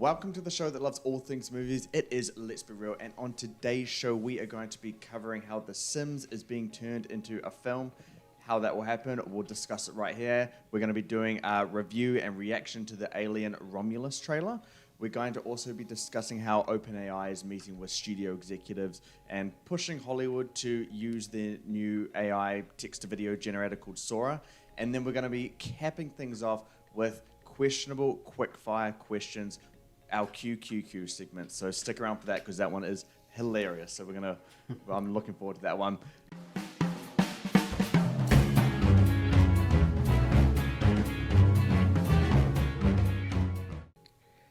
Welcome to the show that loves all things movies. It is Let's Be Real, and on today's show we are going to be covering how The Sims is being turned into a film. How that will happen, we'll discuss it right here. We're going to be doing a review and reaction to the Alien Romulus trailer. We're going to also be discussing how OpenAI is meeting with studio executives and pushing Hollywood to use their new AI text-to-video generator called Sora. And then we're going to be capping things off with questionable quickfire questions, our QQQ segment. So stick around for that because that one is hilarious. So I'm looking forward to that one.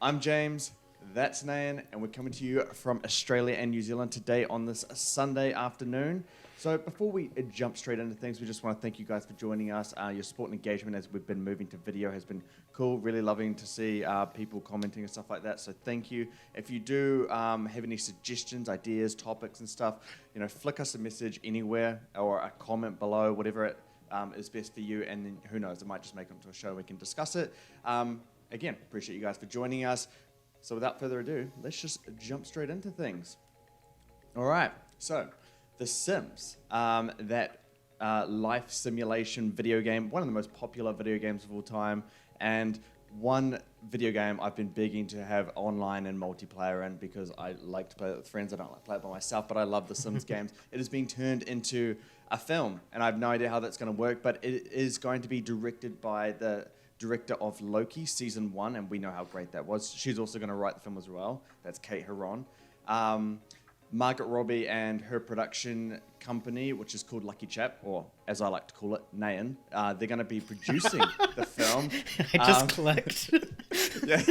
I'm James, that's Nayan, and we're coming to you from Australia and New Zealand today on this Sunday afternoon. So before we jump straight into things, we just want to thank you guys for joining us. Your support and engagement as we've been moving to video has been cool. Really loving to see people commenting and stuff like that. So thank you. If you do have any suggestions, ideas, topics and stuff, flick us a message anywhere or a comment below, whatever it is best for you. And then who knows, it might just make it into a show. We can discuss it. Again, appreciate you guys for joining us. So without further ado, let's just jump straight into things. All right, so The Sims, that life simulation video game, one of the most popular video games of all time, and one video game I've been begging to have online and multiplayer in because I like to play it with friends. I don't like to play it by myself, but I love The Sims games. It is being turned into a film, and I have no idea how that's going to work, but it is going to be directed by the director of Loki season 1, and we know how great that was. She's also going to write the film as well. That's Kate Herron. Margot Robbie and her production company, which is called Lucky Chap, or as I like to call it, Nayan, they're going to be producing the film. I just clicked. Yeah.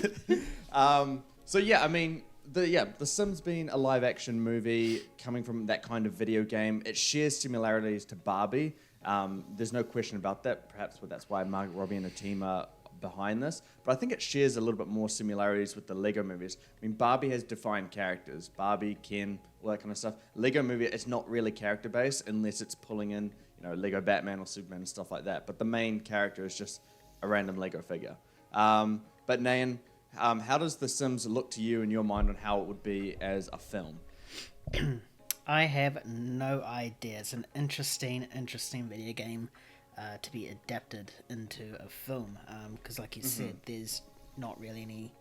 The Sims being a live action movie coming from that kind of video game, it shares similarities to Barbie. There's no question about that. Perhaps that's why Margot Robbie and the team are behind this. But I think it shares a little bit more similarities with the Lego movies. I mean, Barbie has defined characters. Barbie, Ken, all that kind of stuff. Lego movie, it's not really character-based unless it's pulling in, Lego Batman or Superman and stuff like that. But the main character is just a random Lego figure. But Nayan, how does The Sims look to you in your mind on how it would be as a film? I have no idea. It's an interesting video game to be adapted into a film. Because like you said, there's not really any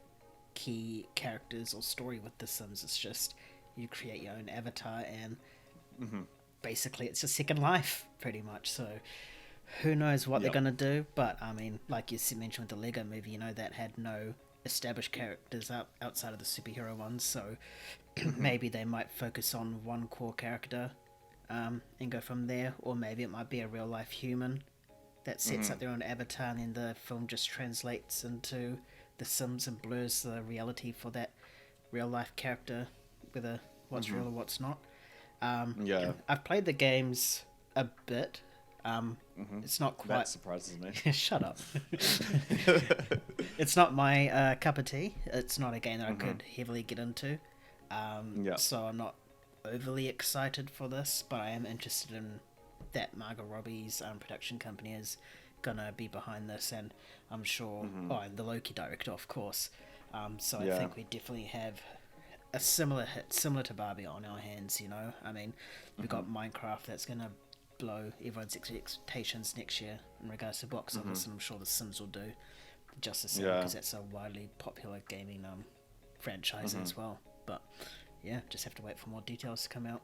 key characters or story with The Sims. It's just you create your own avatar and basically it's a second life pretty much. So who knows what they're going to do. But I mean, like you mentioned with the Lego movie, that had no established characters outside of the superhero ones. So maybe they might focus on one core character and go from there, or maybe it might be a real life human that sets up their own avatar and then the film just translates into The Sims and blurs the reality for that real life character, whether what's real or what's not. I've played the games a bit. It's not quite... That surprises me. Shut up. It's not my cup of tea. It's not a game that I could heavily get into. So I'm not overly excited for this, but I am interested in that Margot Robbie's production company is gonna be behind this, and I'm sure, and the Loki director, of course. So I think we definitely have a similar hit, similar to Barbie, on our hands. I mean, we've got Minecraft that's gonna blow everyone's expectations next year in regards to box office, and I'm sure The Sims will do just the same because that's a widely popular gaming franchise as well. But just have to wait for more details to come out.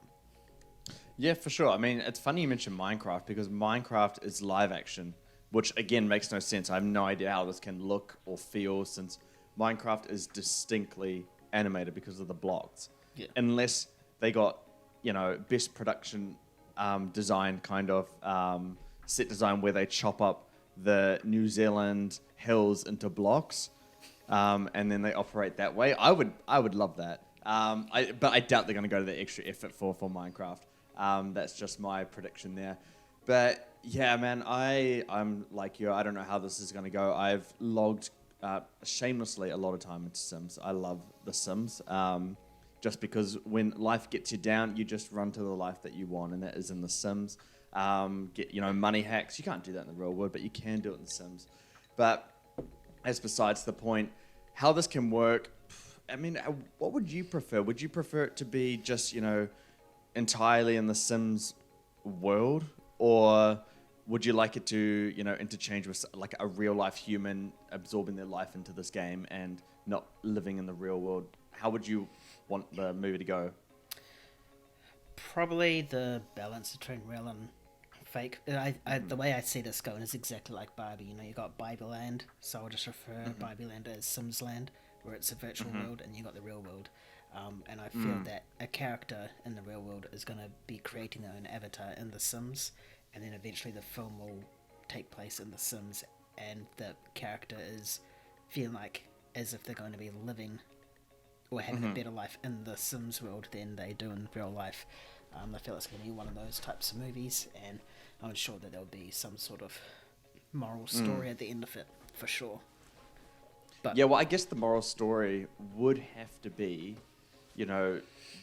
Yeah, for sure. I mean, it's funny you mentioned Minecraft because Minecraft is live action, which again makes no sense. I have no idea how this can look or feel since Minecraft is distinctly animated because of the blocks. Yeah. Unless they got, best production design kind of set design where they chop up the New Zealand hills into blocks and then they operate that way. I would love that. But I doubt they're going to go to the extra effort for Minecraft. That's just my prediction there. But yeah, man, I'm like you. I don't know how this is going to go. I've logged shamelessly a lot of time into Sims. I love The Sims. Just because when life gets you down, you just run to the life that you want, and that is in The Sims. Get money hacks. You can't do that in the real world, but you can do it in The Sims. But that's besides the point. How this can work, I mean, what would you prefer? Would you prefer it to be just, entirely in the Sims world, or would you like it to, interchange with like a real life human absorbing their life into this game and not living in the real world? How would you want the movie to go? Probably the balance between real and fake. The way I see this going is exactly like Barbie. You got Barbie Land, so I'll just refer Barbie Land as Sims Land, where it's a virtual world, and you got the real world. And I feel that a character in the real world is going to be creating their own avatar in The Sims, and then eventually the film will take place in The Sims, and the character is feeling like as if they're going to be living or having a better life in the Sims world than they do in real life. I feel it's going to be one of those types of movies, and I'm sure that there'll be some sort of moral story at the end of it, for sure. But Yeah, well, I guess the moral story would have to be,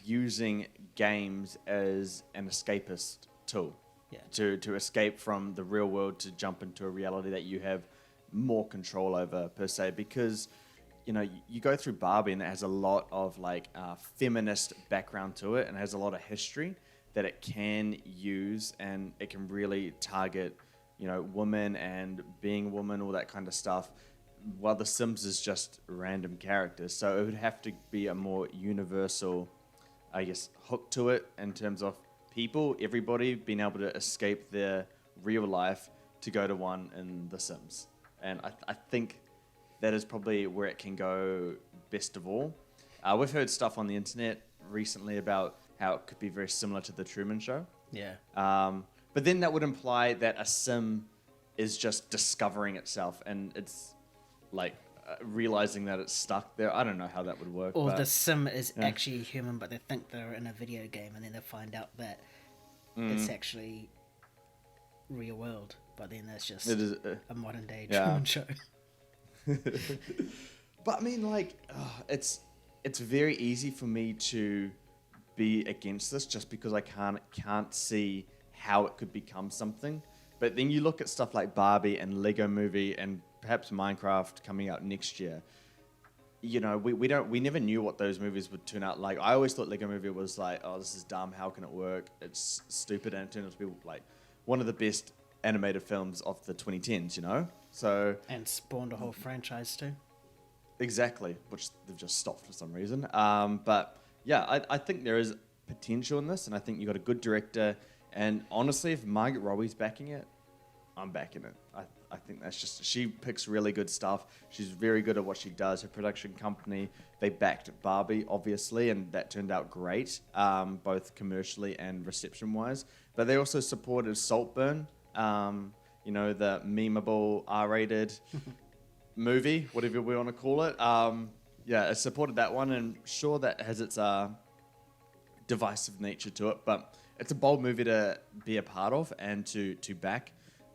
using games as an escapist tool. Yeah. To escape from the real world, to jump into a reality that you have more control over, per se, because you go through Barbie and it has a lot of feminist background to it, and it has a lot of history that it can use, and it can really target women and being a woman, all that kind of stuff, while The Sims is just random characters. So it would have to be a more universal, I guess, hook to it, in terms of people, everybody being able to escape their real life to go to one in The Sims. And I think that is probably where it can go best of all. We've heard stuff on the internet recently about how it could be very similar to The Truman Show. yeah, But then that would imply that a sim is just discovering itself, and it's realizing that it's stuck there. I don't know how that would work. or but, the sim is actually human, but they think they're in a video game, and then they find out that it's actually real world. But then that's just it is, a modern day yeah. Truman Show. But I mean, it's very easy for me to be against this, just because I can't see how it could become something. But then you look at stuff like Barbie and Lego Movie and perhaps Minecraft coming out next year. We never knew what those movies would turn out like. I always thought Lego Movie was like, oh, this is dumb, how can it work? It's stupid, and it turned out to be like one of the best animated films of the 2010s, So And spawned a whole franchise too. exactly, which they've just stopped for some reason. But yeah, I think there is potential in this, and I think you got a good director. And honestly, if Margot Robbie's backing it, I'm backing it. I think that's just, she picks really good stuff. She's very good at what she does. Her production company, they backed Barbie, obviously, and that turned out great, both commercially and reception-wise. But they also supported Saltburn, the memeable R-rated movie, whatever we want to call it. It supported that one, and sure, that has its divisive nature to it, but it's a bold movie to be a part of and to back,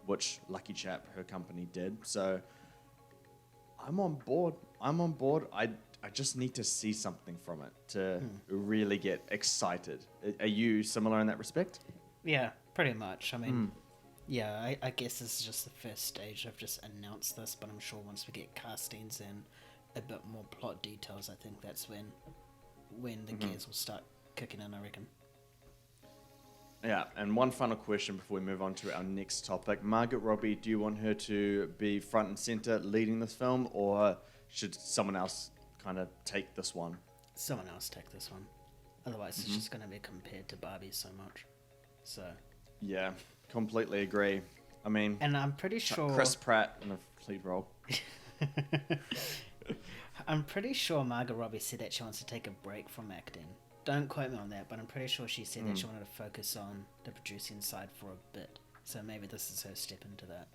which Lucky Chap, her company, did. So I'm on board. I just need to see something from it to really get excited. Are you similar in that respect? Yeah, pretty much. I mean, yeah, I guess this is just the first stage. I've just announced this, but I'm sure once we get castings and a bit more plot details, I think that's when the gears will start kicking in, I reckon. Yeah, and one final question before we move on to our next topic. Margot Robbie, do you want her to be front and center leading this film, or should someone else kind of take this one? Someone else take this one. Otherwise, it's just going to be compared to Barbie so much. So. Yeah, completely agree. I mean, and I'm pretty sure Chris Pratt in a lead role. I'm pretty sure Margot Robbie said that she wants to take a break from acting. Don't quote me on that, but I'm pretty sure she said that she wanted to focus on the producing side for a bit. So maybe this is her step into that.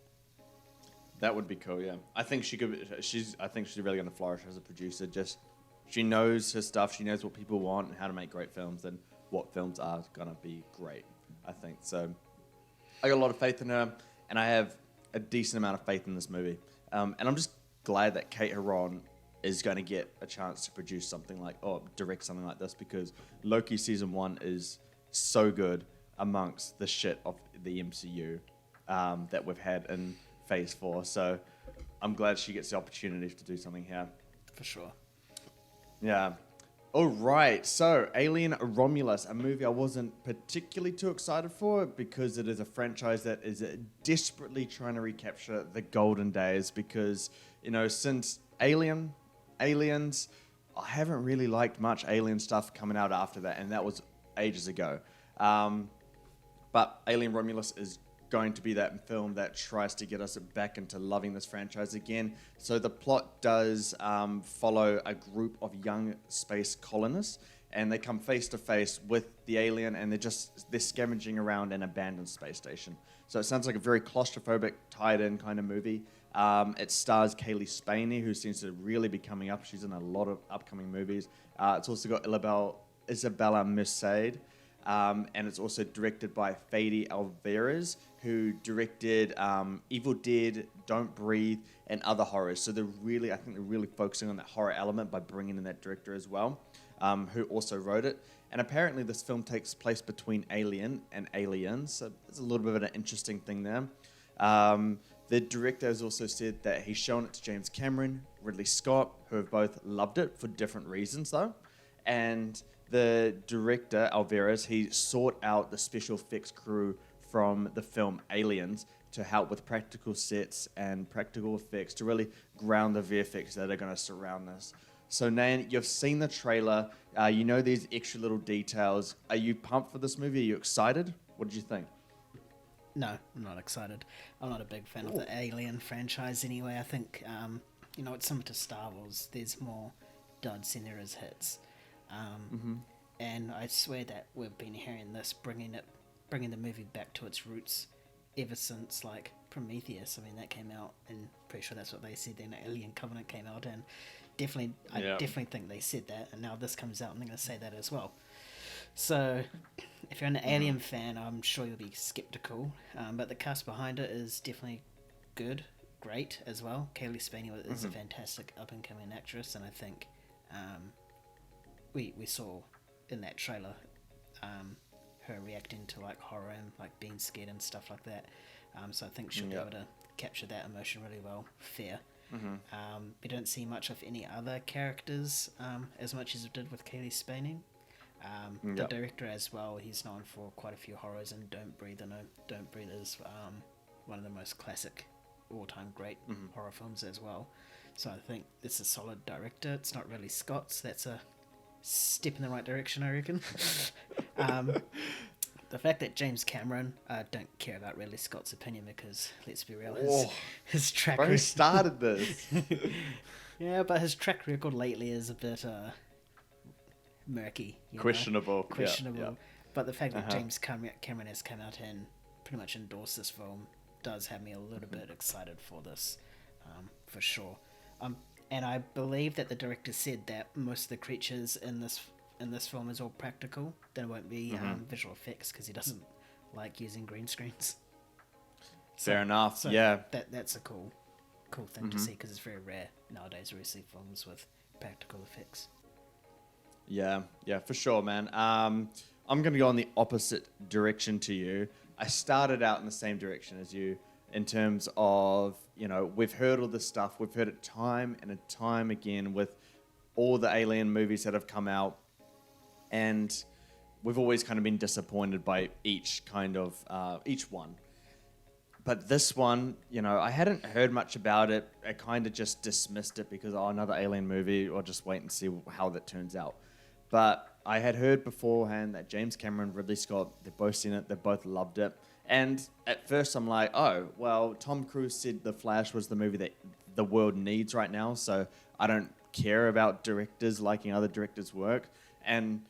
That would be cool, yeah. I think she could. I think she's really going to flourish as a producer. Just, she knows her stuff. She knows what people want and how to make great films, and what films are going to be great, I think. So I got a lot of faith in her, and I have a decent amount of faith in this movie. And I'm just glad that Kate Herron is going to get a chance to produce something direct something like this, because Loki season 1 is so good amongst the shit of the MCU that we've had in Phase 4. So I'm glad she gets the opportunity to do something here. For sure. Yeah. All right. So, Alien Romulus, a movie I wasn't particularly too excited for because it is a franchise that is desperately trying to recapture the golden days. Because, since Aliens, I haven't really liked much Alien stuff coming out after that, and that was ages ago. But Alien Romulus is going to be that film that tries to get us back into loving this franchise again. So the plot does follow a group of young space colonists, and they come face to face with the alien, and they're scavenging around an abandoned space station. So it sounds like a very claustrophobic, tied-in kind of movie. It stars Kaylee Spaney, who seems to really be coming up. She's in a lot of upcoming movies. It's also got Isabella Merced. And it's also directed by Fede Alvarez, who directed Evil Dead, Don't Breathe, and other horrors. So I think they're really focusing on that horror element by bringing in that director as well, who also wrote it. And apparently this film takes place between Alien and Aliens, so there's a little bit of an interesting thing there. The director has also said that he's shown it to James Cameron, Ridley Scott, who have both loved it for different reasons though. And the director, Alvarez, he sought out the special effects crew from the film Aliens to help with practical sets and practical effects to really ground the VFX that are going to surround this. So, Nan, you've seen the trailer. You know these extra little details. Are you pumped for this movie? Are you excited? What did you think? No, I'm not excited. I'm not a big fan of the Alien franchise anyway. I think, it's similar to Star Wars. There's more duds than there is hits. And I swear that we've been hearing this, bringing the movie back to its roots ever since like Prometheus. I mean, that came out, and pretty sure that's what they said then. Alien Covenant came out, and I definitely think they said that. And now this comes out, and they're going to say that as well. So, if you're an Alien fan, I'm sure you'll be skeptical. But the cast behind it is definitely great as well. Kaylee Spaney is a fantastic up and coming actress, and I think. We saw in that trailer her reacting to like horror and like being scared and stuff like that. So I think she'll be able to capture that emotion really well. Fair. We don't see much of any other characters as much as we did with Kaylee Spaney. The director as well, he's known for quite a few horrors, and Don't Breathe. I know Don't Breathe is one of the most classic all-time great horror films as well. So I think it's a solid director. It's not really Scott's. That's a step in the right direction, I reckon. The fact that James Cameron, don't care about Ridley Scott's opinion because, let's be real, his track record... Who started this? Yeah, but his track record lately is a bit murky. Questionable. Yeah. But the fact that James Cameron has come out and pretty much endorsed this film does have me a little bit excited for this, for sure. And I believe that the director said that most of the creatures in this film is all practical. There won't be visual effects because he doesn't like using green screens. Fair enough. So yeah, that's a cool thing to see because it's very rare nowadays where we see films with practical effects. Yeah, for sure, man. I'm going to go in the opposite direction to you. I started out in the same direction as you in terms of, we've heard all this stuff. We've heard it time and time again with all the Alien movies that have come out. And we've always kind of been disappointed by each one. But this one, I hadn't heard much about it. I kind of just dismissed it because, another Alien movie, I'll just wait and see how that turns out. But I had heard beforehand that James Cameron, Ridley Scott, they've both seen it, they both loved it. And at first I'm like, oh, well, Tom Cruise said The Flash was the movie that the world needs right now, so I don't care about directors liking other directors' work. And,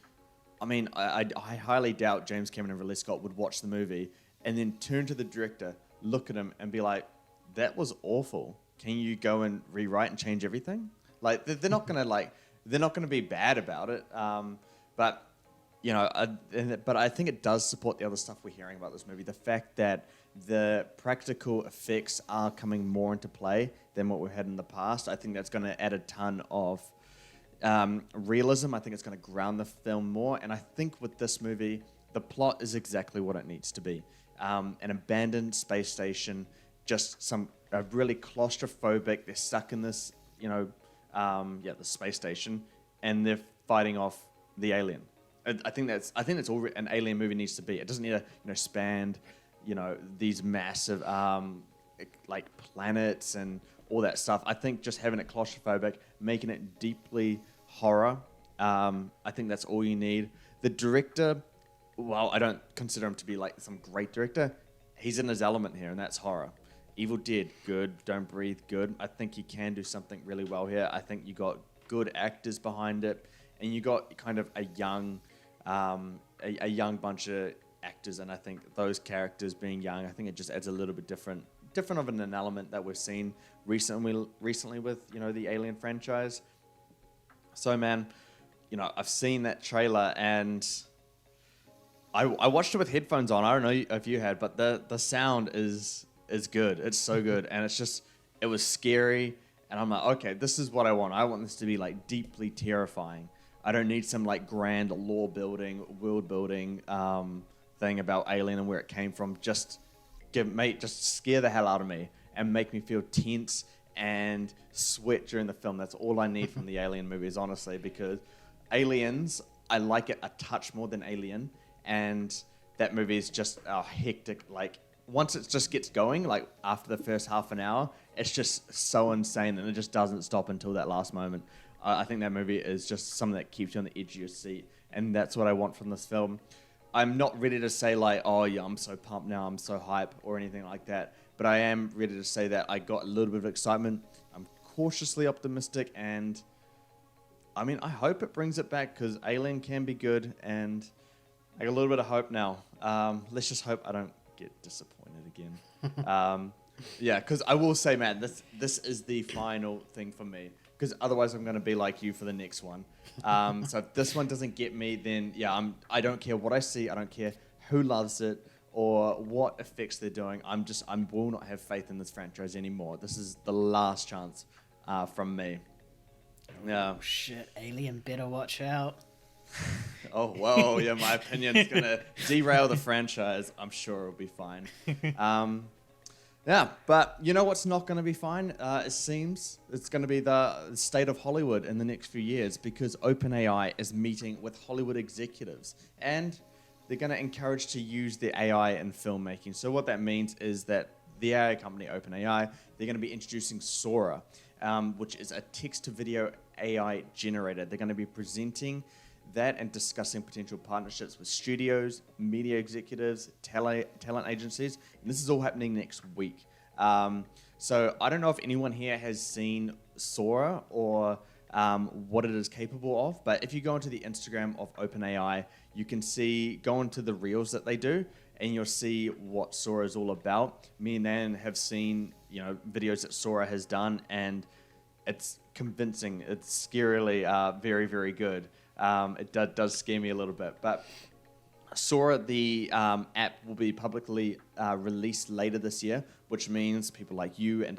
I mean, I highly doubt James Cameron and Ridley Scott would watch the movie and then turn to the director, look at him, and be like, that was awful. Can you go and rewrite and change everything? Like, they're not going to, they're not going to be bad about it. But I think it does support the other stuff we're hearing about this movie. The fact that the practical effects are coming more into play than what we've had in the past. I think that's going to add a ton of realism. I think it's going to ground the film more. And I think with this movie, the plot is exactly what it needs to be. An abandoned space station, just really claustrophobic. They're stuck in this, the space station. and they're fighting off the alien. I think that's all an alien movie needs to be. It doesn't need to span, these massive like planets and all that stuff. I think just having it claustrophobic, making it deeply horror. I think that's all you need. The director, well, I don't consider him to be like some great director. He's in his element here, and that's horror. Evil Dead, good. Don't Breathe, good. I think he can do something really well here. I think you got good actors behind it, and you got kind of a young bunch of actors, and I think those characters being young, I think it just adds a little bit different of an element that we've seen recently with the Alien franchise. So man, I've seen that trailer and I watched it with headphones on. I don't know if you had, but the sound is good. It's so good, and it was scary, and I'm like, okay, this is what I want. I want this to be like deeply terrifying. I don't need some like grand lore building, world building thing about Alien and where it came from. Just scare the hell out of me and make me feel tense and sweat during the film. That's all I need from the Alien movies, honestly, because Aliens, I like it a touch more than Alien, and that movie is just hectic. Like, once it just gets going, like after the first half an hour, it's just so insane, and it just doesn't stop until that last moment. I think that movie is just something that keeps you on the edge of your seat, and that's what I want from this film. I'm not ready to say like, oh yeah, I'm so pumped now, I'm so hype, or anything like that, but I am ready to say that I got a little bit of excitement. I'm cautiously optimistic, and I mean, I hope it brings it back, because Alien can be good, and I got a little bit of hope now. Let's just hope I don't get disappointed again. Yeah, because I will say, man, this is the final thing for me, because otherwise I'm going to be like you for the next one. So if this one doesn't get me, then yeah, I don't care what I see. I don't care who loves it or what effects they're doing. I will not have faith in this franchise anymore. This is the last chance from me. Oh shit, Alien better watch out. Oh, whoa, yeah, my opinion's going to derail the franchise. I'm sure it'll be fine. Yeah, but you know what's not going to be fine? It seems it's going to be the state of Hollywood in the next few years, because OpenAI is meeting with Hollywood executives, and they're going to encourage to use their AI in filmmaking. So what that means is that the AI company, OpenAI, they're going to be introducing Sora, which is a text-to-video AI generator. They're going to be presenting that and discussing potential partnerships with studios, media executives, talent agencies, and this is all happening next week. So I don't know if anyone here has seen Sora or what it is capable of, but if you go into the Instagram of OpenAI, you can go into the reels that they do, and you'll see what Sora is all about. Me and Nan have seen videos that Sora has done, and it's convincing. It's scarily very, very good. It does scare me a little bit, but Sora, the app, will be publicly released later this year, which means people like you and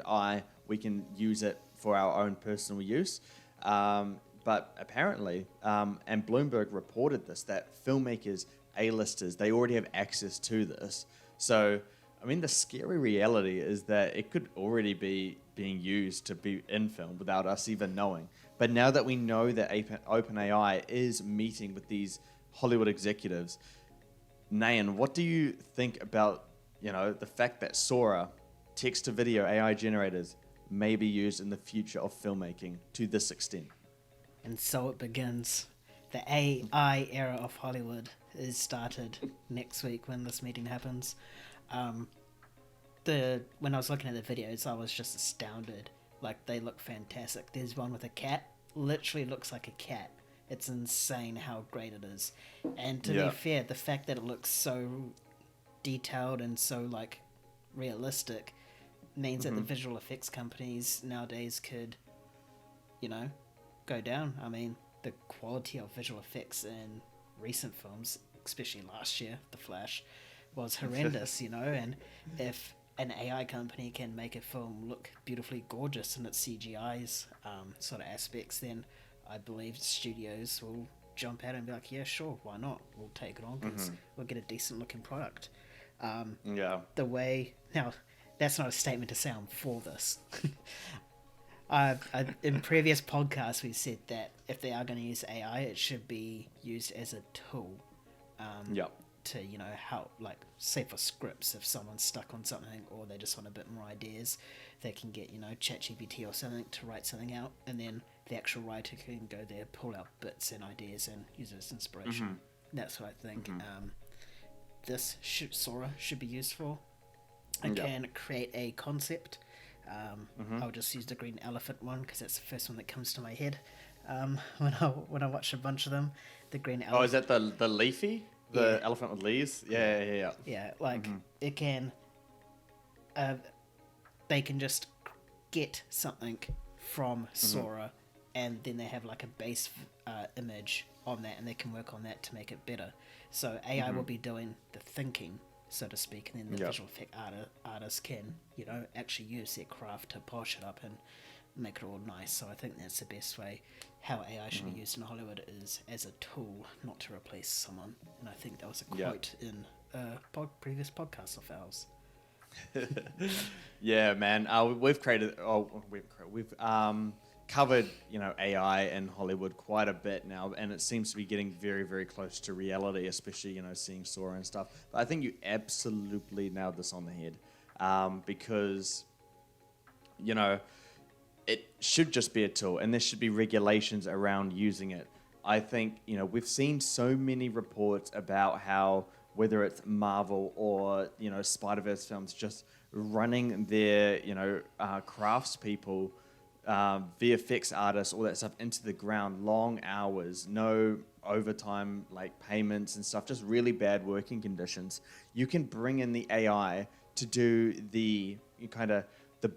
we can use it for our own personal use. But apparently, and Bloomberg reported this, that filmmakers, A-listers, they already have access to this. So, I mean, the scary reality is that it could already be being used to be in film without us even knowing. But now that we know that OpenAI is meeting with these Hollywood executives, Nayan, what do you think about the fact that Sora, text-to-video AI generators, may be used in the future of filmmaking to this extent? And so it begins. The AI era of Hollywood is started next week when this meeting happens. When I was looking at the videos, I was just astounded. Like, they look fantastic. There's one with a cat. Literally looks like a cat. It's insane how great it is. And to be fair, the fact that it looks so detailed and so, like, realistic means that the visual effects companies nowadays could, go down. I mean, the quality of visual effects in recent films, especially last year, The Flash, was horrendous, and if an AI company can make a film look beautifully gorgeous in its CGI's sort of aspects, then I believe studios will jump out and be like, yeah, sure, why not? We'll take it on because we'll get a decent looking product. Now, that's not a statement to say I'm for this. In previous podcasts, we said that if they are going to use AI, it should be used as a tool. Yep. To help, like, say for scripts, if someone's stuck on something or they just want a bit more ideas, they can get ChatGPT or something to write something out, and then the actual writer can go there, pull out bits and ideas and use it as inspiration. That's what I think. Sora should be used for. I can create a concept. I'll just use the green elephant one because that's the first one that comes to my head when I watch a bunch of them. The green elephant. Oh, is that the leafy? The elephant with leaves? Yeah. Yeah, like, it can... they can just get something from Sora, and then they have, like, a base image on that, and they can work on that to make it better. So AI will be doing the thinking, so to speak, and then the visual effect artists can, actually use their craft to polish it up and make it all nice. So I think that's the best way. How AI should be used in Hollywood is as a tool, not to replace someone. And I think that was a quote in a previous podcast of ours. Yeah, man. We've covered AI in Hollywood quite a bit now, and it seems to be getting very, very close to reality, especially seeing Sora and stuff. But I think you absolutely nailed this on the head, because it should just be a tool, and there should be regulations around using it. I think, we've seen so many reports about how, whether it's Marvel or, Spider-Verse films, just running their, craftspeople, VFX artists, all that stuff into the ground, long hours, no overtime, like, payments and stuff, just really bad working conditions. You can bring in the AI to do the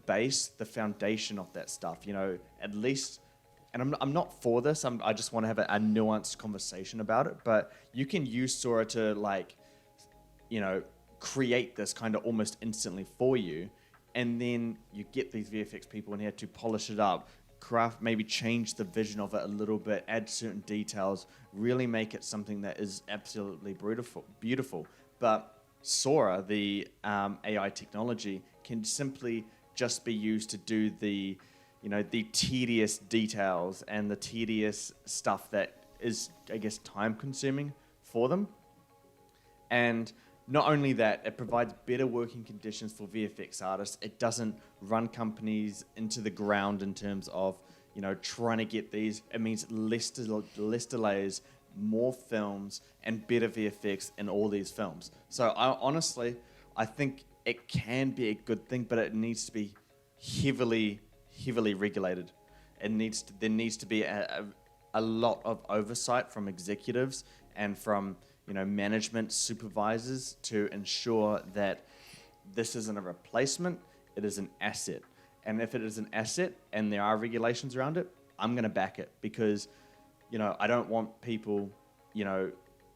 base, the foundation of that stuff, at least. And I'm not for this. I just want to have a nuanced conversation about it. But you can use Sora to, create this kind of almost instantly for you, and then you get these VFX people in here to polish it up, craft, maybe change the vision of it a little bit, add certain details, really make it something that is absolutely beautiful. But Sora, the AI technology, can simply just be used to do the tedious details and the tedious stuff that is, I guess, time consuming for them. And not only that, it provides better working conditions for VFX artists. It doesn't run companies into the ground in terms of, trying to get these. It means less delays, more films, and better VFX in all these films. So I think it can be a good thing, but it needs to be heavily regulated. There needs to be a lot of oversight from executives and from management supervisors to ensure that this isn't a replacement, it is an asset. And if it is an asset and there are regulations around it, I'm going to back it, because I don't want people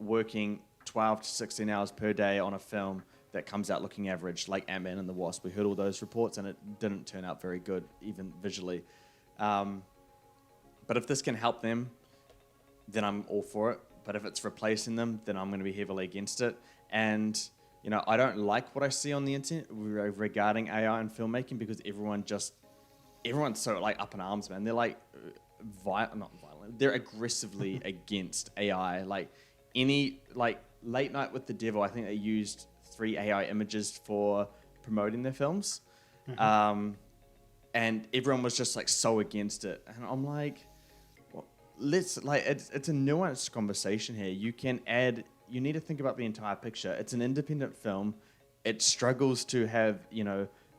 working 12 to 16 hours per day on a film that comes out looking average, like Ant-Man and the Wasp. We heard all those reports, and it didn't turn out very good, even visually. But if this can help them, then I'm all for it. But if it's replacing them, then I'm going to be heavily against it. And, I don't like what I see on the internet regarding AI and filmmaking, because everyone's so, like, up in arms, man. They're, like, not violent. They're aggressively against AI. Like, Late Night with the Devil, I think they used 3 AI images for promoting their films. And everyone was just, like, so against it. And I'm like, well, it's a nuanced conversation here. You need to think about the entire picture. It's an independent film. It struggles to have,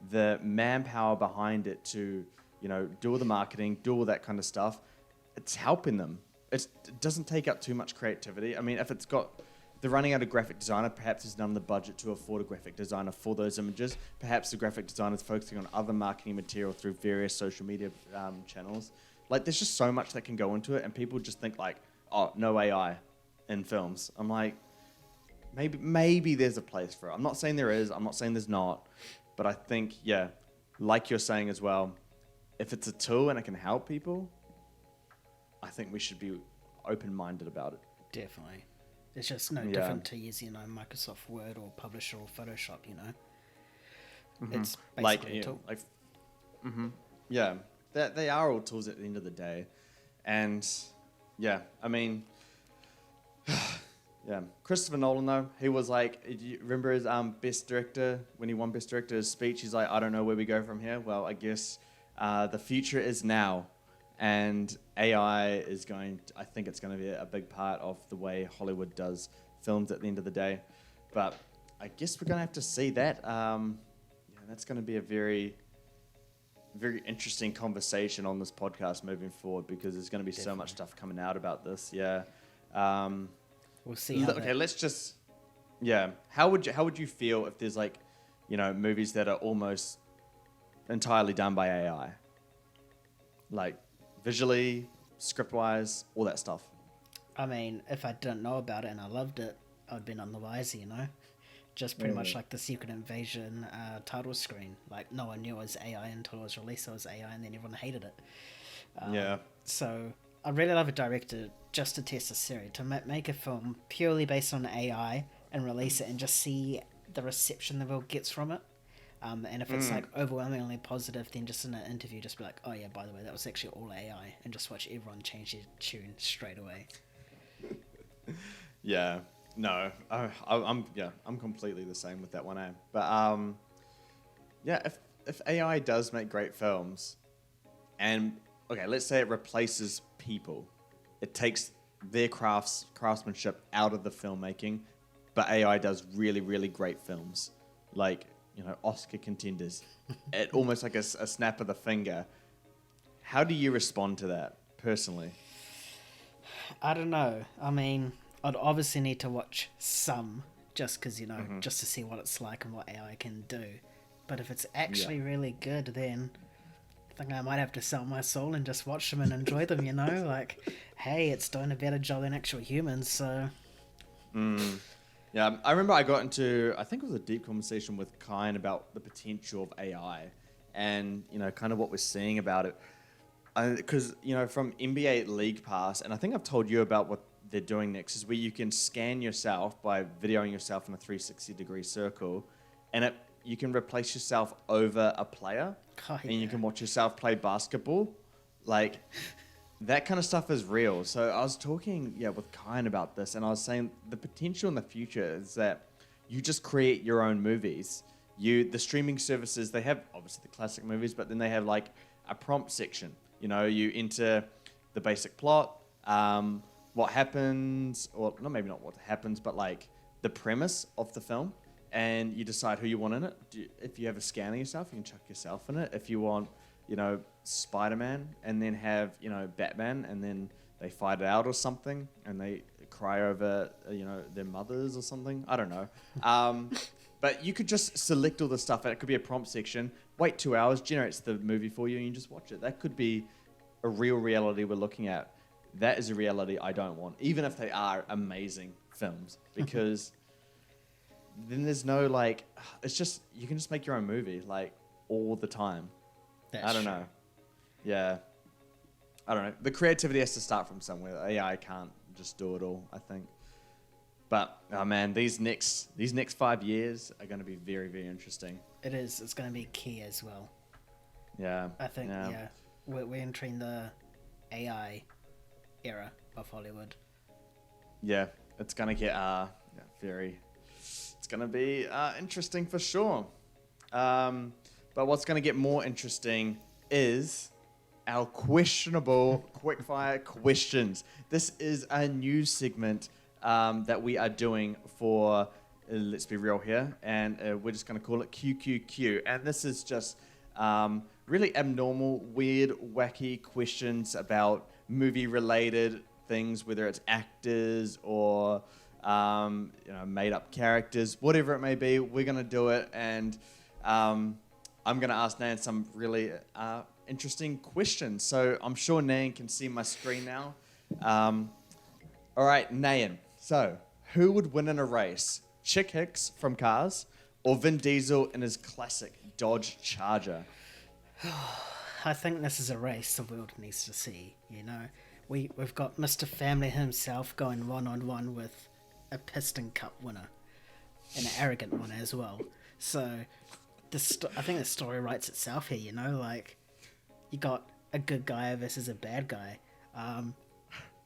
the manpower behind it to, do all the marketing, do all that kind of stuff. It's helping them. It doesn't take up too much creativity. I mean, if they're running out of graphic designer, perhaps there's none of the budget to afford a graphic designer for those images. Perhaps the graphic designer is focusing on other marketing material through various social media channels. Like, there's just so much that can go into it, and people just think, like, oh, no AI in films. I'm like, maybe there's a place for it. I'm not saying there is. I'm not saying there's not. But I think, yeah, like you're saying as well, if it's a tool and it can help people, I think we should be open-minded about it. Definitely. It's just no different to using, Microsoft Word or Publisher or Photoshop, It's basically a tool. Yeah. they are all tools at the end of the day. And yeah, I mean, yeah, Christopher Nolan though, he was like, do you remember his best director when he won best director, his speech? He's like, I don't know where we go from here. Well, I guess the future is now, and AI is I think it's going to be a big part of the way Hollywood does films at the end of the day. But I guess we're going to have to see that. That's going to be a very, very interesting conversation on this podcast moving forward, because there's going to be so much stuff coming out about this. Yeah. We'll see. Okay, let's just. Yeah. How would you feel if there's like, movies that are almost entirely done by AI, like visually, script-wise, all that stuff? I mean, if I didn't know about it and I loved it, I'd been on the wiser, Just pretty much like the Secret Invasion title screen. Like, no one knew it was AI until it was released. It was AI, and then everyone hated it. Yeah. So I'd really love a director just to test a series, to make a film purely based on AI and release it and just see the reception the world gets from it. And if it's like overwhelmingly positive, then just in an interview, just be like, oh yeah, by the way, that was actually all AI, and just watch everyone change their tune straight away. Yeah. No, I'm completely the same with that one. But if AI does make great films, and okay, let's say it replaces people, it takes their craftsmanship out of the filmmaking, but AI does really, really great films, like Oscar contenders, at almost like a snap of the finger. How do you respond to that personally? I don't know. I mean, I'd obviously need to watch some, just because, just to see what it's like and what AI can do. But if it's actually really good, then I think I might have to sell my soul and just watch them and enjoy them, Like, hey, it's doing a better job than actual humans, so... Yeah, I remember I got into, I think it was a deep conversation with Kyan about the potential of AI and, kind of what we're seeing about it. Because, from NBA League Pass, and I think I've told you about what they're doing next, is where you can scan yourself by videoing yourself in a 360-degree circle, and you can replace yourself over a player, and you can watch yourself play basketball. Like, that kind of stuff is real. So I was talking, with Kyan about this, and I was saying the potential in the future is that you just create your own movies. The streaming services, they have obviously the classic movies, but then they have like a prompt section. You enter the basic plot, what happens, or maybe not what happens, but like the premise of the film, and you decide who you want in it. If you have a scan of yourself, you can chuck yourself in it. If you want, Spider-Man, and then have, Batman, and then they fight it out or something, and they cry over, their mothers or something. I don't know. But you could just select all the stuff, and it could be a prompt section. Wait 2 hours, generates the movie for you, and you just watch it. That could be a real reality we're looking at. That is a reality I don't want, even if they are amazing films, because then there's no, like, it's just, you can just make your own movie, like, all the time. I don't know. Yeah. I don't know. The creativity has to start from somewhere. AI can't just do it all, I think. But, oh man, these next 5 years are going to be very, very interesting. It is. It's going to be key as well. Yeah. I think, we're entering the AI era of Hollywood. Yeah, it's going to get it's going to be interesting for sure. But what's going to get more interesting is our questionable Quickfire questions. This is a new segment that we are doing for, let's be real here, and we're just going to call it QQQ. And this is just really abnormal, weird, wacky questions about movie-related things, whether it's actors or made-up characters, whatever it may be. We're going to do it, and I'm going to ask Nan some really interesting questions. So I'm sure Nan can see my screen now. All right, Nan. So who would win in a race? Chick Hicks from Cars or Vin Diesel in his classic Dodge Charger? I think this is a race the world needs to see, We've got Mr. Family himself going one-on-one with a Piston Cup winner. And an arrogant one as well. So... I think the story writes itself here, like, you got a good guy versus a bad guy.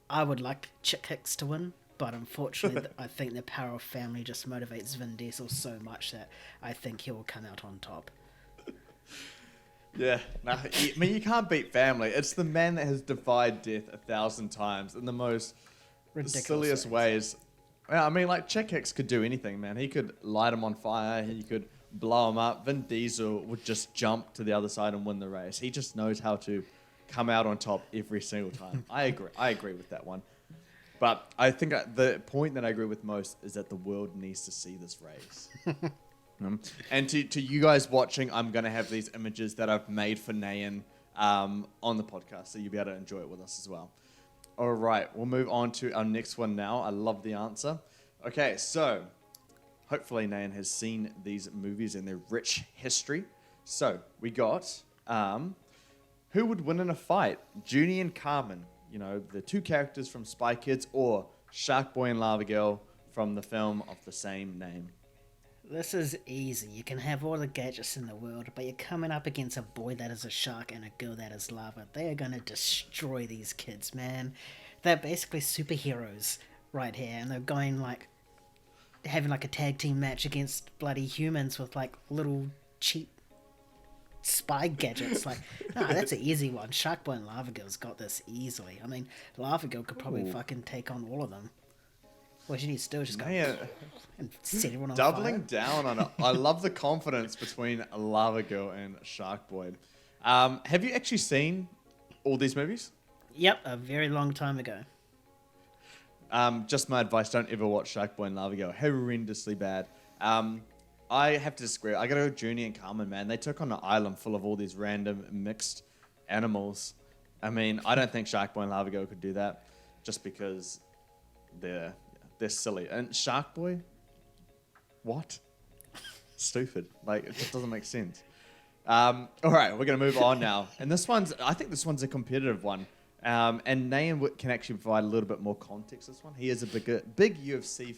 I would like Chick Hicks to win, but unfortunately, I think the power of family just motivates Vin Diesel so much that I think he will come out on top. Yeah, no, I mean, you can't beat family. It's the man that has defied death 1,000 times in the most Ridiculous silliest ways. Yeah, I mean, like, Chick Hicks could do anything, man. He could light him on fire. He could blow him up. Vin Diesel would just jump to the other side and win the race. He just knows how to come out on top every single time. I agree with that one. But I think the point that I agree with most is that the world needs to see this race. And to you guys watching, I'm going to have these images that I've made for Nayan on the podcast, so you'll be able to enjoy it with us as well. All right, we'll move on to our next one now. I love the answer. Okay, so hopefully Nayan has seen these movies and their rich history. So we got who would win in a fight? Junie and Carmen, you know, the two characters from Spy Kids, or Shark Boy and Lava Girl from the film of the same name? This is easy. You can have all the gadgets in the world, but you're coming up against a boy that is a shark and a girl that is lava. They are going to destroy these kids, man. They're basically superheroes right here, and they're going like having like a tag team match against bloody humans with like little cheap spy gadgets. Like, no, that's an easy one. Shark Boy and Lava Girl's got this easily. I mean, Lava Girl could probably fucking take on all of them. What you need to do is just go and set everyone on Doubling fire. down on it. I love the confidence between Lava Girl and Shark Boy. Have you actually seen all these movies? Yep, a very long time ago. Just my advice, don't ever watch Shark Boy and Lava Girl. Horrendously bad. I have to disagree. I gotta go with Junie and Carmen, man. They took on an island full of all these random mixed animals. I mean, I don't think Shark Boy and Lava Girl could do that just because they're silly. And Shark Boy? What? Stupid. Like, it just doesn't make sense. All right, we're going to move on now. And I think this one's a competitive one. And Nayan can actually provide a little bit more context this one. He is a big UFC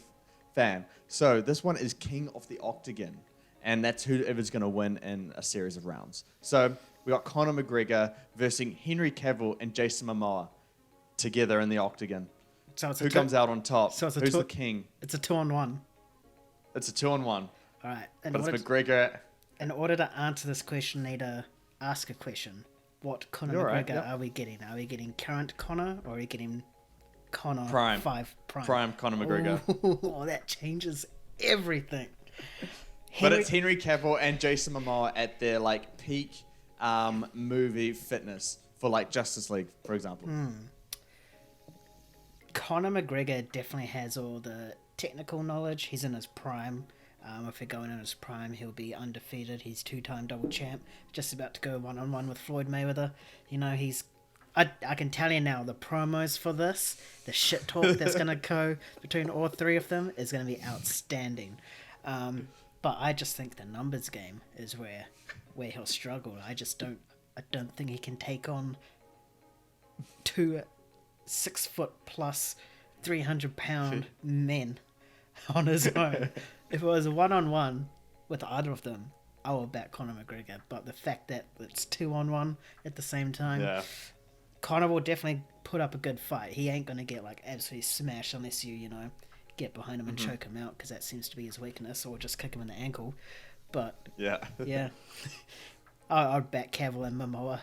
fan. So this one is King of the Octagon. And that's whoever's going to win in a series of rounds. So we got Conor McGregor versus Henry Cavill and Jason Momoa together in the Octagon. So it's Who comes out on top? So it's Who's the king? It's a 2-on-1. It's a 2-on-1. All right. But it's McGregor. In order to answer this question, I need to ask a question. What Conor You're McGregor right, yep. are we getting? Are we getting current Conor, or are we getting Conor Prime. 5 Prime? Prime Conor McGregor. Oh, that changes everything. But it's Henry Cavill and Jason Momoa at their like peak movie fitness for like Justice League, for example. Conor McGregor definitely has all the technical knowledge. He's in his prime. If we're going in his prime, he'll be undefeated. He's 2-time double champ. Just about to go 1-on-1 with Floyd Mayweather. You know, I can tell you now, the promos for this, the shit talk that's going to go between all three of them is going to be outstanding. But I just think the numbers game is where he'll struggle. I don't think he can take on 2 6-foot plus 300-pound men on his own. If it was a 1-on-1 with either of them, I will back Conor McGregor. But the fact that it's 2-on-1 at the same time, Conor will definitely put up a good fight. He ain't gonna get like absolutely smashed unless you get behind him and choke him out, because that seems to be his weakness, or just kick him in the ankle. But yeah, I'd back Cavill and Momoa.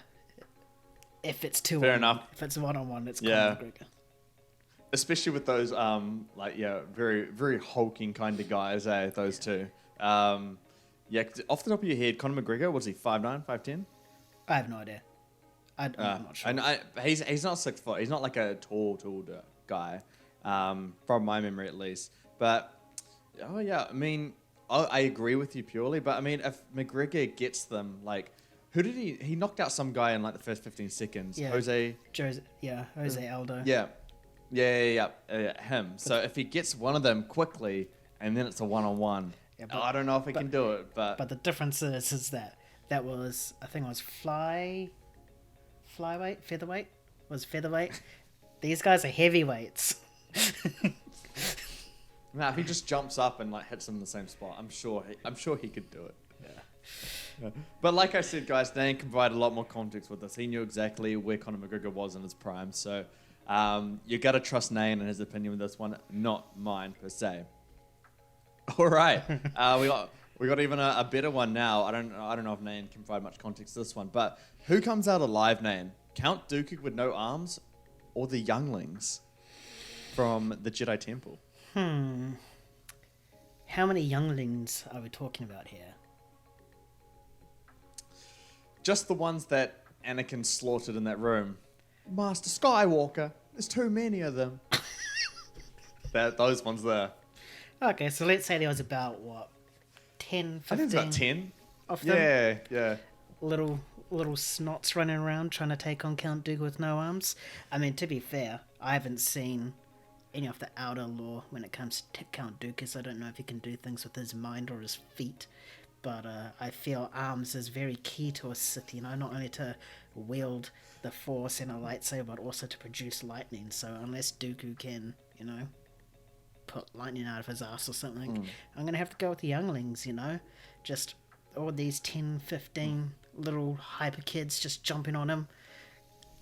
If it's 2-on-1, fair enough. If it's 1-on-1, it's Conor McGregor. Especially with those very very hulking kind of guys, those two. Off the top of your head, Conor McGregor, was he 5'9", 5'10"? I have no idea. I'm not sure. And he's not 6 foot. He's not like a tall guy, from my memory at least. But I mean, I agree with you purely. But I mean, if McGregor gets them, like, who did he knocked out some guy in like the first 15 seconds? Yeah. Jose Aldo. Yeah, him. So if he gets one of them quickly, and then it's a 1-on-1, I don't know if he can do it. But the difference is that was, I think it was featherweight. These guys are heavyweights. Nah, if he just jumps up and like hits him in the same spot, I'm sure he could do it. But like I said, guys, Dan can provide a lot more context with this. He knew exactly where Conor McGregor was in his prime. So you got to trust Nain and his opinion with this one, not mine per se. All right. We got even a better one now. I don't know if Nain can provide much context to this one. But who comes out alive, Nain? Count Dooku with no arms or the younglings from the Jedi Temple? How many younglings are we talking about here? Just the ones that Anakin slaughtered in that room. Master Skywalker. There's too many of them. Those ones there. Okay, so let's say there was about, 10, 15? I think it's about 10. Of them? Yeah. Little snots running around trying to take on Count Dooku with no arms. I mean, to be fair, I haven't seen any of the outer lore when it comes to Count Dooku, so I don't know if he can do things with his mind or his feet. But I feel arms is very key to a Sith, not only to wield the Force and a lightsaber, but also to produce lightning. So unless Dooku can, put lightning out of his ass or something, I'm going to have to go with the younglings, Just all these 10, 15 little hyper kids just jumping on him.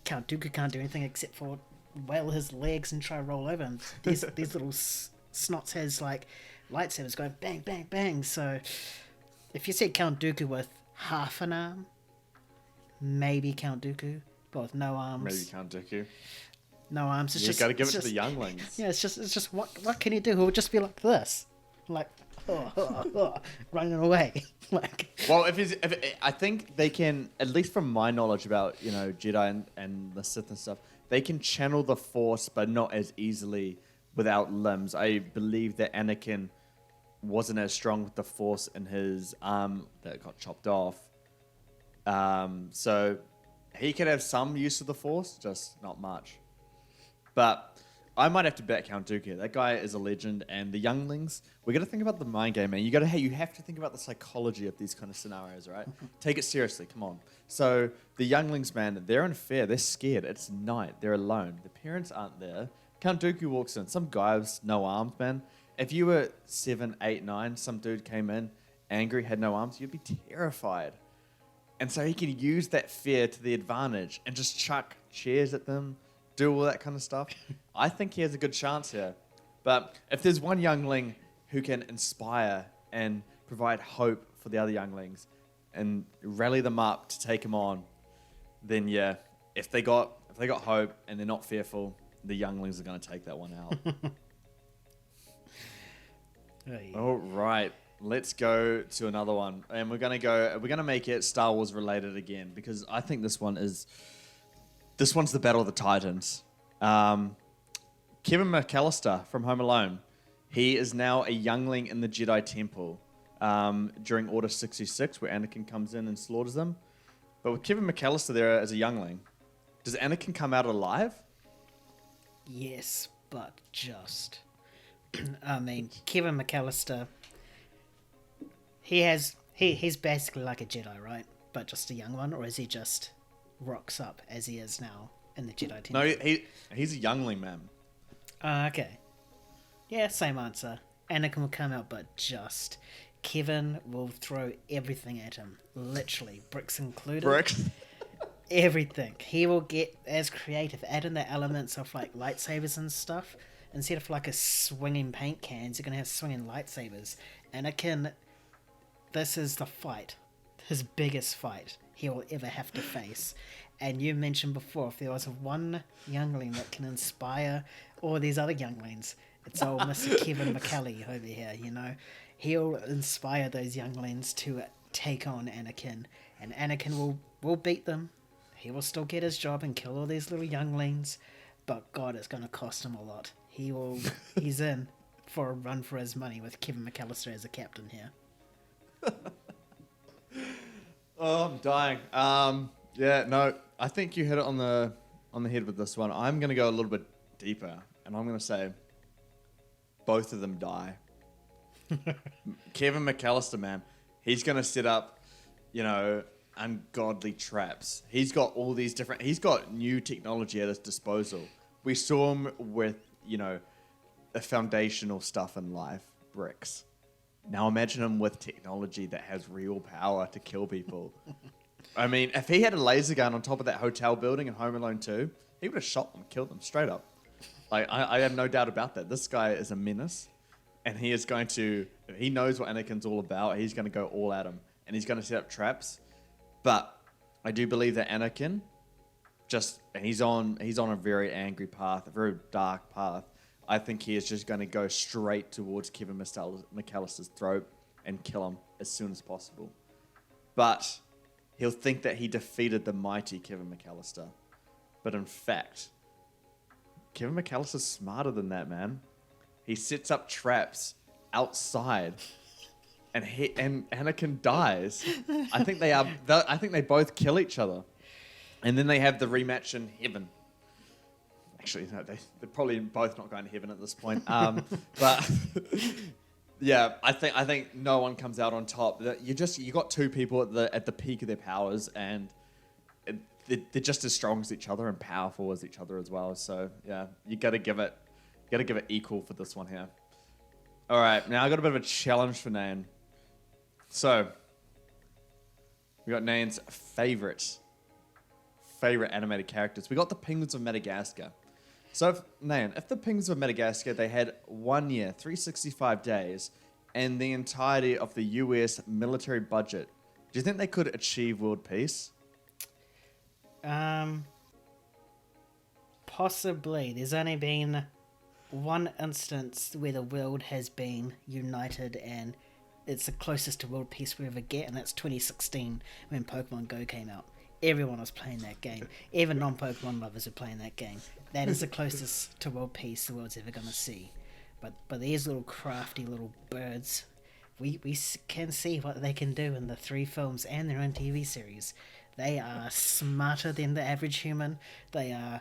Count Dooku can't do anything except for wail his legs and try to roll over him. These little snots has lightsabers going bang, bang, bang. So if you said Count Dooku with half an arm, maybe Count Dooku, but with no arms. Maybe Count Dooku. No arms. You got to give it to the younglings. Yeah, it's just what can he do? He'll just be like this, running away. Well, I think they can, at least from my knowledge about Jedi and the Sith and stuff, they can channel the Force, but not as easily without limbs. I believe that Anakin wasn't as strong with the Force in his arm that got chopped off. So he could have some use of the Force, just not much. But I might have to back Count Dooku. That guy is a legend. And the younglings, we got to think about the mind game, man. You have to think about the psychology of these kind of scenarios, right? Take it seriously. Come on. So the younglings, man, they're unfair. They're scared. It's night. They're alone. The parents aren't there. Count Dooku walks in. Some guy with no arms, man. If you were 7, 8, 9, some dude came in, angry, had no arms, you'd be terrified. And so he can use that fear to the advantage and just chuck chairs at them, do all that kind of stuff. I think he has a good chance here. But if there's one youngling who can inspire and provide hope for the other younglings and rally them up to take him on, then yeah, if they got hope and they're not fearful, the younglings are going to take that one out. All right, let's go to another one, and we're gonna make it Star Wars related again, because I think this one's the Battle of the Titans. Kevin McAllister from Home Alone, he is now a youngling in the Jedi Temple during Order 66, where Anakin comes in and slaughters them. But with Kevin McAllister there as a youngling, does Anakin come out alive? Yes, but just. I mean, Kevin McAllister, he's basically like a Jedi, right? But just a young one, or is he just rocks up as he is now in the Jedi Temple? No, he's a youngling, man. Okay. Yeah, same answer. Anakin will come out, but just. Kevin will throw everything at him. Literally, bricks included. Bricks? Everything. He will get as creative, add in the elements of lightsabers and stuff. Instead of a swinging paint cans, you're going to have swinging lightsabers. Anakin, this is the fight. His biggest fight he will ever have to face. And you mentioned before, if there was one youngling that can inspire all these other younglings, it's old Mr. Kevin McCallie over here, He'll inspire those younglings to take on Anakin. And Anakin will beat them. He will still get his job and kill all these little younglings. But God, it's going to cost him a lot. He's in for a run for his money with Kevin McAllister as a captain here. Oh, I'm dying. Yeah, no, I think you hit it on the head with this one. I'm going to go a little bit deeper, and I'm going to say both of them die. Kevin McAllister, man, he's going to set up, ungodly traps. He's got new technology at his disposal. We saw him with, the foundational stuff in life, bricks. Now imagine him with technology that has real power to kill people. I mean, if he had a laser gun on top of that hotel building in Home Alone 2, he would have shot them, killed them straight up. Like, I have no doubt about that. This guy is a menace, and he is going to, if he knows what Anakin's all about, he's going to go all at him, and he's going to set up traps. But I do believe that Anakin, he's on a very angry path, a very dark path. I think he is just going to go straight towards Kevin McAllister's throat and kill him as soon as possible. But he'll think that he defeated the mighty Kevin McAllister. But in fact, Kevin McAllister's smarter than that, man. He sets up traps outside, and Anakin dies. I think they both kill each other, and then they have the rematch in heaven. Actually, no, they're probably both not going to heaven at this point. But yeah, I think no one comes out on top. You got two people at the peak of their powers, and they're just as strong as each other and powerful as each other as well. So yeah, you got to give it equal for this one here. All right, now I got a bit of a challenge for Nan. So we got Nan's favorite animated characters. We got the Penguins of Madagascar. So if the Penguins of Madagascar, they had 1 year, 365 days, and the entirety of the US military budget, do you think they could achieve world peace? Possibly. There's only been one instance where the world has been united, and it's the closest to world peace we ever get, and that's 2016 when Pokemon Go came out. Everyone was playing that game. Even non-Pokemon lovers are playing that game. That is the closest to world peace the world's ever going to see. But these little crafty little birds, we can see what they can do in the 3 films and their own TV series. They are smarter than the average human. They are,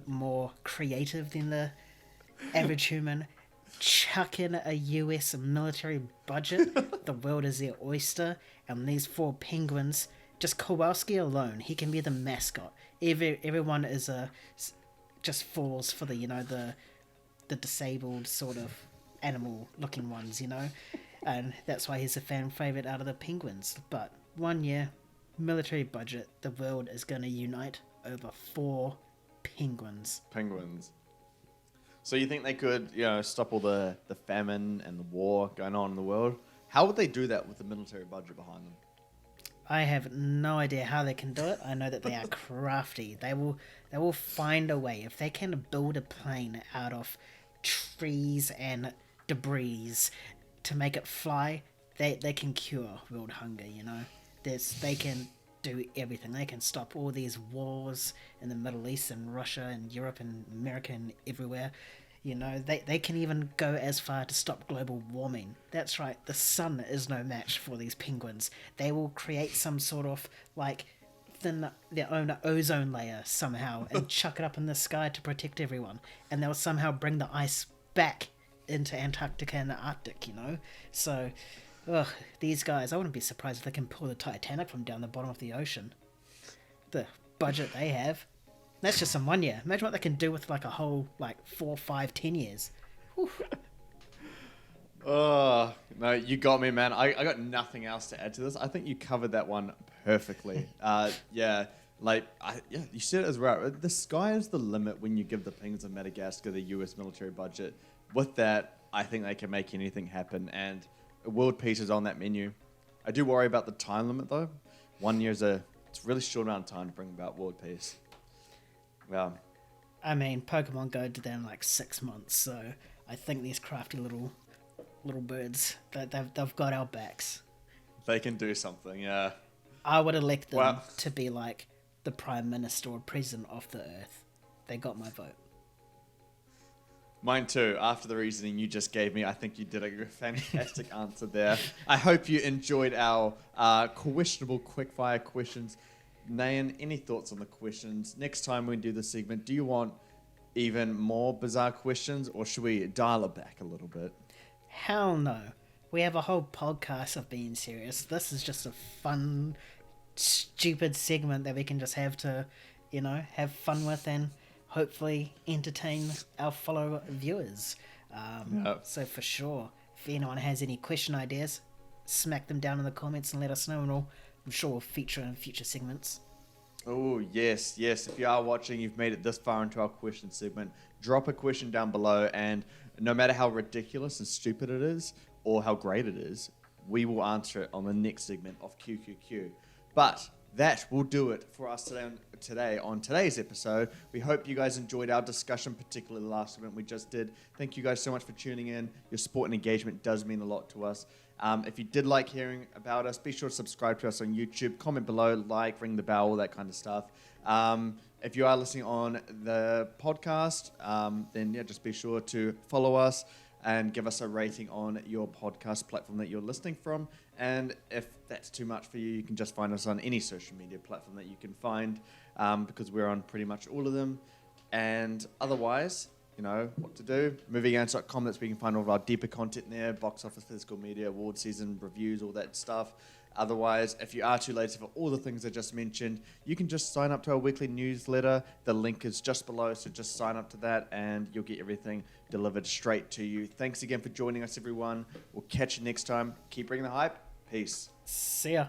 more creative than the average human. Chuck in a US military budget. The world is their oyster. And these 4 penguins, just Kowalski alone, he can be the mascot. Everyone is just falls for the disabled sort of animal looking ones, and that's why he's a fan favorite out of the penguins. But 1 year, military budget, the world is going to unite over 4 penguins. So you think they could, stop all the famine and the war going on in the world? How would they do that with the military budget behind them? I have no idea how they can do it. I know that they are crafty. They will find a way. If they can build a plane out of trees and debris to make it fly, they can cure world hunger, They can do everything. They can stop all these wars in the Middle East and Russia and Europe and America and everywhere. They can even go as far to stop global warming. That's right, the sun is no match for these penguins. They will create some sort of, thin their own ozone layer somehow and chuck it up in the sky to protect everyone. And they'll somehow bring the ice back into Antarctica and the Arctic, So, these guys, I wouldn't be surprised if they can pull the Titanic from down the bottom of the ocean. The budget they have. That's just in 1 year. Imagine what they can do with a whole 4, 5, 10 years. Oh, no, you got me, man. I got nothing else to add to this. I think you covered that one perfectly. You said it as well. The sky is the limit when you give the Penguins of Madagascar the US military budget. With that, I think they can make anything happen, and world peace is on that menu. I do worry about the time limit, though. 1 year it's a really short amount of time to bring about world peace. Yeah. I mean, Pokemon Go did that in 6 months, so I think these crafty little birds, they've got our backs. They can do something, yeah. I would elect them to be the Prime Minister or President of the Earth. They got my vote. Mine too. After the reasoning you just gave me, I think you did a fantastic answer there. I hope you enjoyed our questionable quickfire questions. Nayan, any thoughts on the questions? Next time we do this segment, do you want even more bizarre questions, or should we dial it back a little bit? Hell no. We have a whole podcast of being serious. This is just a fun, stupid segment that we can just have to, have fun with and hopefully entertain our fellow viewers. So for sure, If anyone has any question ideas, smack them down in the comments and let us know, and I'm sure we'll feature in future segments. Oh, yes. If you are watching, you've made it this far into our question segment, drop a question down below, and no matter how ridiculous and stupid it is, or how great it is, we will answer it on the next segment of QQQ. But that will do it for us today on today's episode. We hope you guys enjoyed our discussion, particularly the last segment we just did. Thank you guys so much for tuning in. Your support and engagement does mean a lot to us. If you did like hearing about us, be sure to subscribe to us on YouTube, comment below, like, ring the bell, all that kind of stuff. If you are listening on the podcast, then just be sure to follow us and give us a rating on your podcast platform that you're listening from. And if that's too much for you, you can just find us on any social media platform that you can find, because we're on pretty much all of them. And otherwise, you know what to do. Moviegames.com, that's where you can find all of our deeper content there, box office, physical media, award season, reviews, all that stuff. Otherwise, if you are too lazy for all the things I just mentioned, you can just sign up to our weekly newsletter. The link is just below, so just sign up to that and you'll get everything delivered straight to you. Thanks again for joining us, everyone. We'll catch you next time. Keep bringing the hype. Peace. See ya.